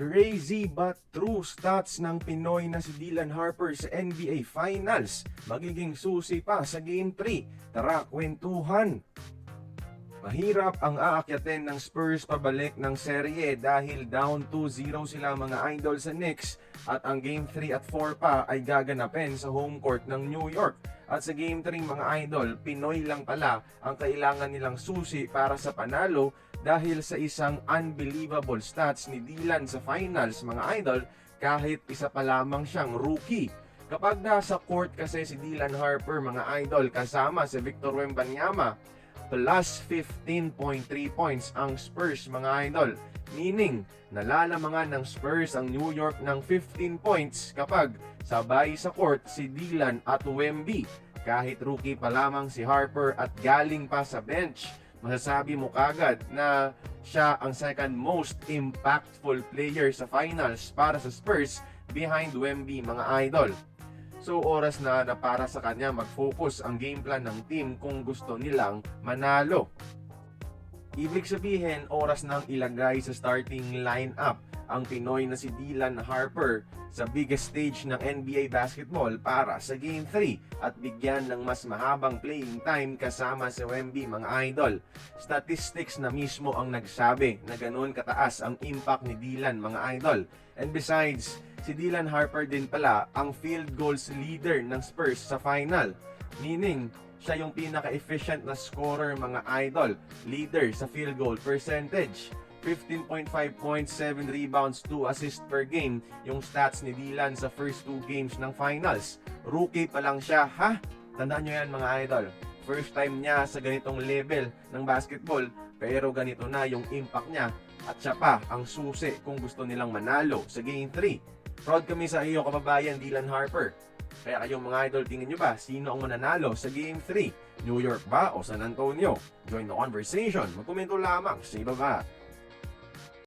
Crazy but true stats ng Pinoy na si Dylan Harper sa NBA Finals. Magiging susi pa sa Game 3. Tara, kwentuhan! Mahirap ang aakyatin ng Spurs pabalik ng serye dahil down 2-0 sila mga idol sa Knicks at ang Game 3 at 4 pa ay gaganapin sa home court ng New York. At sa Game 3 mga idol, Pinoy lang pala ang kailangan nilang susi para sa panalo dahil sa isang unbelievable stats ni Dylan sa finals mga idol kahit isa pa lamang siyang rookie. Kapag nasa court kasi si Dylan Harper mga idol kasama si Victor Wembanyama, plus 15.3 points ang Spurs mga idol. Meaning, nalalamangan ng Spurs ang New York ng 15 points kapag sabay sa court si Dylan at Wemby. Kahit rookie pa lamang si Harper at galing pa sa bench, masasabi mo kagad na siya ang second most impactful player sa finals para sa Spurs behind Wemby mga idol. So oras na para sa kanya mag-focus ang game plan ng team kung gusto nilang manalo. Ibig sabihin, oras nang ilagay sa starting lineup ang Pinoy na si Dylan Harper sa biggest stage ng NBA basketball para sa Game 3 at bigyan ng mas mahabang playing time kasama si Wemby mga idol. Statistics na mismo ang nagsabi na ganoon kataas ang impact ni Dylan mga idol. And besides, si Dylan Harper din pala ang field goals leader ng Spurs sa final. Meaning, siya yung pinaka-efficient na scorer mga idol, leader sa field goal percentage. 15.5 points, 7 rebounds, 2 assists per game yung stats ni Dylan sa first 2 games ng finals. Rookie pa lang siya, ha? Tandaan nyo yan mga idol. First time niya sa ganitong level ng basketball, pero ganito na yung impact niya at siya pa ang susi kung gusto nilang manalo sa Game 3. Proud kami sa iyo kababayan Dylan Harper. Kaya kayong mga idol, tingin nyo ba sino ang mananalo sa Game 3? New York ba o San Antonio? Join the conversation. Magkomento lamang sa ibaba.